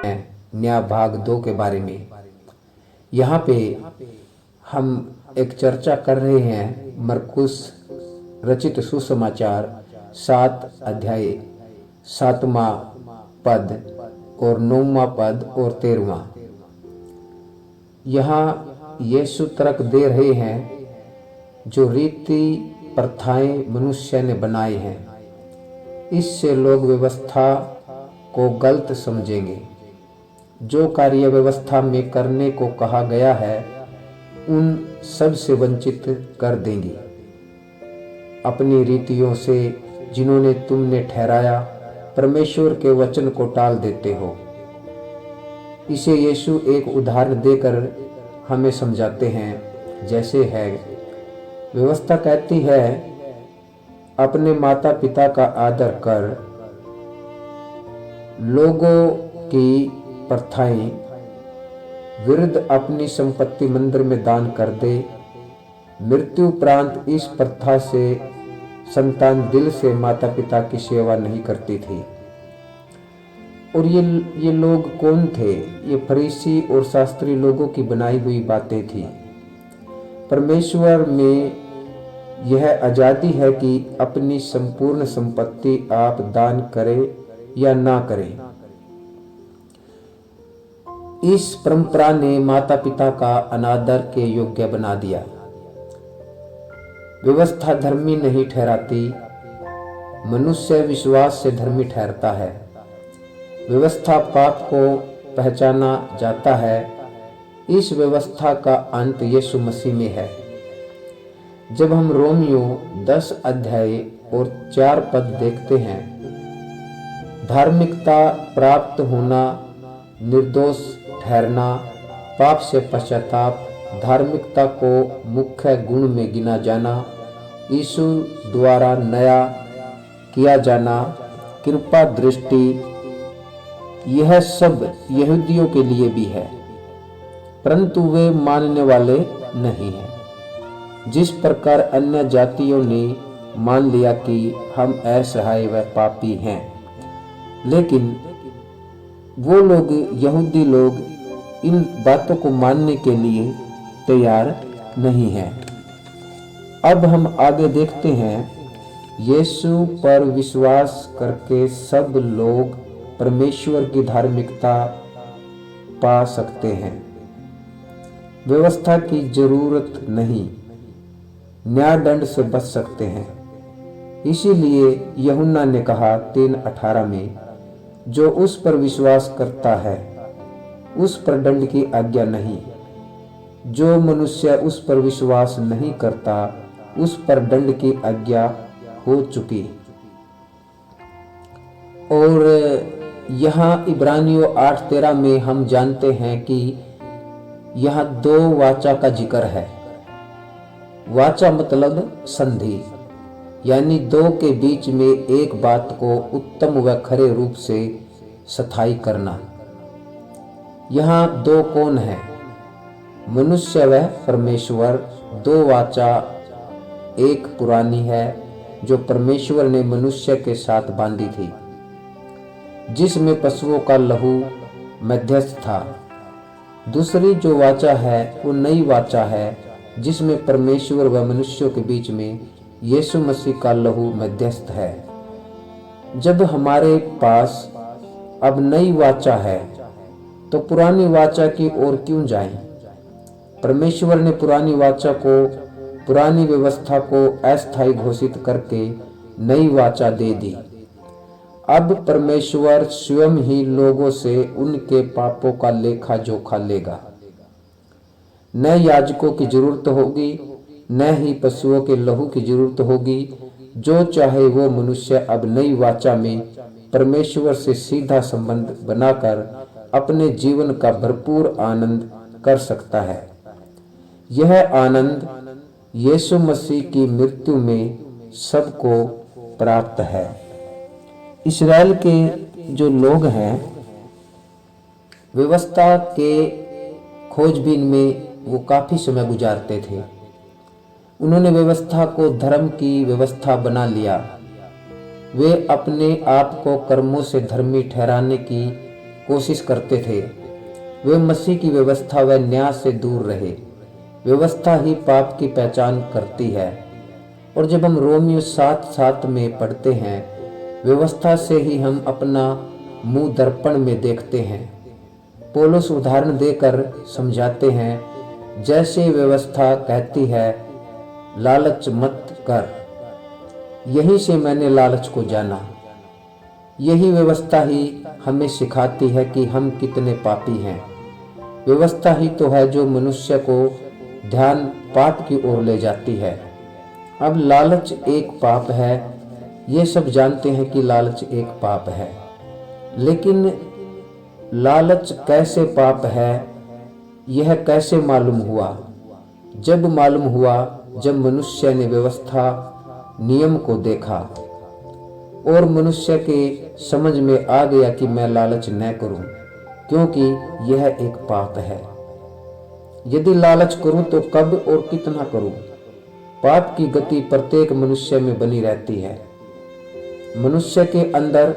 न्याय भाग 2 के बारे में। यहाँ पे हम एक चर्चा कर रहे हैं मरकुस रचित सुसमाचार 7 अध्याय 7वां पद और 9वां पद और 13वां। यहाँ यीशु तर्क दे रहे हैं जो रीति प्रथाएं मनुष्य ने बनाए हैं, इससे लोग व्यवस्था को गलत समझेंगे। जो कार्य व्यवस्था में करने को कहा गया है उन सब से वंचित कर देंगे। अपनी रीतियों से जिन्होंने तुमने ठहराया परमेश्वर के वचन को टाल देते हो। इसे यीशु एक उदाहरण देकर हमें समझाते हैं। जैसे है, व्यवस्था कहती है अपने माता पिता का आदर कर, लोगों की प्रथाएं विरुद्ध अपनी संपत्ति मंदिर में दान कर दे। मृत्यु उपरांत इस प्रथा से संतान दिल से माता पिता की सेवा नहीं करती थी। और ये लोग कौन थे? ये फरीसी और शास्त्री लोगों की बनाई हुई बातें थी। परमेश्वर में यह आजादी है कि अपनी संपूर्ण संपत्ति आप दान करें या ना करें। इस परंपरा ने माता पिता का अनादर के योग्य बना दिया। व्यवस्था धर्मी नहीं ठहराती, मनुष्य विश्वास से धर्मी ठहरता है। व्यवस्था पाप को पहचाना जाता है। इस व्यवस्था का अंत यीशु मसीह में है। जब हम रोमियो 10 अध्याय और 4 पद देखते हैं, धार्मिकता प्राप्त होना, निर्दोष ठहरना, पाप से पश्चाताप, धार्मिकता को मुख्य गुण में गिना जाना, यीशु द्वारा नया किया जाना, कृपा दृष्टि, यह सब यहूदियों के लिए भी है, परंतु वे मानने वाले नहीं हैं। जिस प्रकार अन्य जातियों ने मान लिया कि हम असहाय व पापी हैं, लेकिन वो लोग, यहूदी लोग, इन बातों को मानने के लिए तैयार नहीं हैं। अब हम आगे देखते हैं, यीशु पर विश्वास करके सब लोग परमेश्वर की धार्मिकता पा सकते हैं। व्यवस्था की जरूरत नहीं, न्याय दंड से बच सकते हैं। इसीलिए यूहन्ना ने कहा 3:18 में, जो उस पर विश्वास करता है उस पर दंड की आज्ञा नहीं। जो मनुष्य उस पर विश्वास नहीं करता उस पर दंड की आज्ञा हो चुकी। और यहाँ इब्रानियों 8:13 में हम जानते हैं कि यहाँ 2 वाचा का जिक्र है। वाचा मतलब संधि, यानी 2 के बीच में एक बात को उत्तम व खरे रूप से स्थायी करना। यहाँ 2 कौन है? मनुष्य व परमेश्वर। 2 वाचा एक पुरानी है जो परमेश्वर ने मनुष्य के साथ बांधी थी, जिसमें पशुओं का लहू मध्यस्थ था। दूसरी जो वाचा है वो नई वाचा है, जिसमें परमेश्वर व मनुष्यों के बीच में यीशु मसीह का लहू मध्यस्थ है। जब हमारे पास अब नई वाचा है तो पुरानी वाचा की ओर क्यों जाएं? परमेश्वर ने पुरानी वाचा को, पुरानी व्यवस्था को अस्थायी घोषित करके नई वाचा दे दी। अब परमेश्वर स्वयं ही लोगों से उनके पापों का लेखा जोखा लेगा। न याजकों की जरूरत होगी, न ही पशुओं के लहू की जरूरत होगी। जो चाहे वो मनुष्य अब नई वाचा में परमेश्वर से सीधा संबंध बनाकर अपने जीवन का भरपूर आनंद कर सकता है। यह आनंद यीशु मसीह की मृत्यु में सबको प्राप्त है। इस्राएल के जो लोग हैं, व्यवस्था के खोजबीन में वो काफी समय गुजारते थे। उन्होंने व्यवस्था को धर्म की व्यवस्था बना लिया। वे अपने आप को कर्मों से धर्मी ठहराने की कोशिश करते थे वे मसीह की व्यवस्था व न्याय से दूर रहे। व्यवस्था ही पाप की पहचान करती है। और जब हम रोमियो 7:7 में पढ़ते हैं, व्यवस्था से ही हम अपना मुंह दर्पण में देखते हैं। पौलुस उदाहरण देकर समझाते हैं, जैसे व्यवस्था कहती है लालच मत कर, यहीं से मैंने लालच को जाना। यही व्यवस्था ही हमें सिखाती है कि हम कितने पापी हैं। व्यवस्था ही तो है जो मनुष्य को ध्यान पाप की ओर ले जाती है। अब लालच एक पाप है, ये सब जानते हैं कि लालच एक पाप है, लेकिन लालच कैसे पाप है, यह कैसे मालूम हुआ? जब मालूम हुआ जब मनुष्य ने व्यवस्था नियम को देखा और मनुष्य के समझ में आ गया कि मैं लालच न करूं, क्योंकि यह एक पाप है। यदि लालच करूं तो कब और कितना करूं? पाप की गति प्रत्येक मनुष्य में बनी रहती है। मनुष्य के अंदर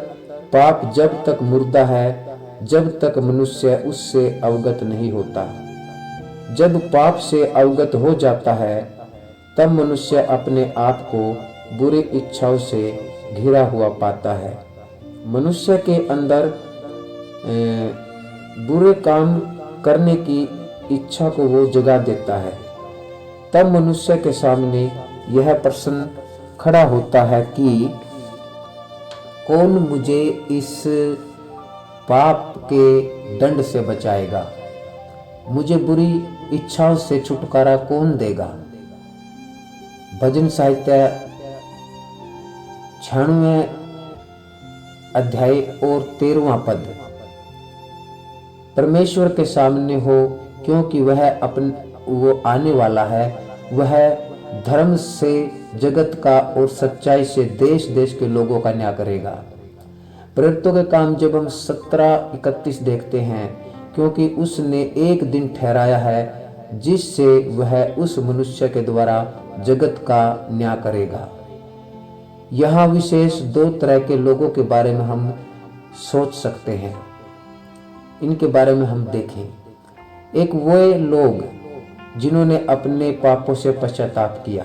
पाप जब तक मुर्दा है, जब तक मनुष्य उससे अवगत नहीं होता। जब पाप से अवगत हो जाता है, तब मनुष्य अपने आप को बुरी इच्छाओं से घिरा हुआ पाता है। मनुष्य के अंदर बुरे काम करने की इच्छा को वो जगा देता है। तब मनुष्य के सामने यह प्रश्न खड़ा होता है कि कौन मुझे इस पाप के दंड से बचाएगा? मुझे बुरी इच्छाओं से छुटकारा कौन देगा? भजन साहित्य 96 अध्याय और 13वां पद। परमेश्वर के सामने हो, क्योंकि वो आने वाला है। वह धर्म से जगत का और सच्चाई से देश देश के लोगों का न्याय करेगा। प्रेरितों के काम जब हम 17:31 देखते हैं, क्योंकि उसने एक दिन ठहराया है जिससे वह उस मनुष्य के द्वारा जगत का न्याय करेगा। यहाँ विशेष 2 तरह के लोगों के बारे में हम सोच सकते हैं, इनके बारे में हम देखें। एक वो लोग जिन्होंने अपने पापों से पश्चाताप किया,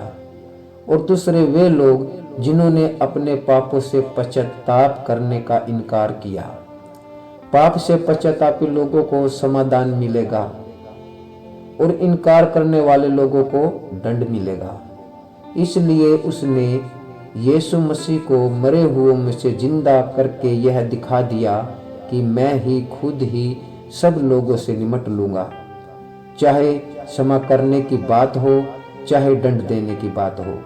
और दूसरे वे लोग जिन्होंने अपने पापों से पश्चाताप करने का इनकार किया। पाप से पश्चातापी लोगों को समाधान मिलेगा और इनकार करने वाले लोगों को दंड मिलेगा। इसलिए उसने यीशु मसीह को मरे हुओं में से जिंदा करके यह दिखा दिया कि मैं ही खुद ही सब लोगों से निमट लूंगा, चाहे क्षमा करने की बात हो, चाहे दंड देने की बात हो।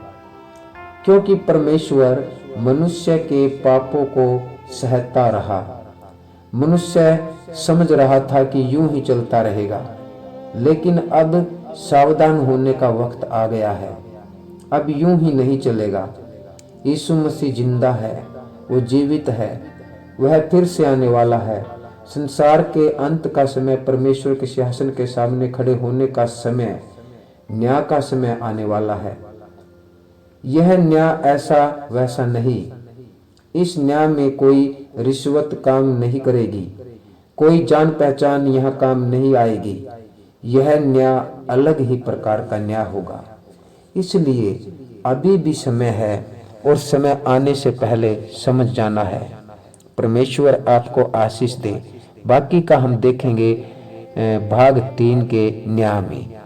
क्योंकि परमेश्वर मनुष्य के पापों को सहता रहा। मनुष्य समझ रहा था कि यूं ही चलता रहेगा, लेकिन अब सावधान होने का वक्त आ गया है। अब यूं ही नहीं चलेगा। यीशु मसीह जिंदा है, वो जीवित है, वह फिर से आने वाला है। संसार के अंत का समय, परमेश्वर के सिंहासन के सामने खड़े होने का समय, न्याय का समय आने वाला है। यह न्याय ऐसा वैसा नहीं। इस न्याय में कोई रिश्वत काम नहीं करेगी, कोई जान पहचान यहाँ काम नहीं आएगी। यह न्याय अलग ही प्रकार का न्याय होगा। इसलिए अभी भी समय है और समय आने से पहले समझ जाना है। परमेश्वर आपको आशीष दे। बाकी का हम देखेंगे भाग 3 के न्याय में।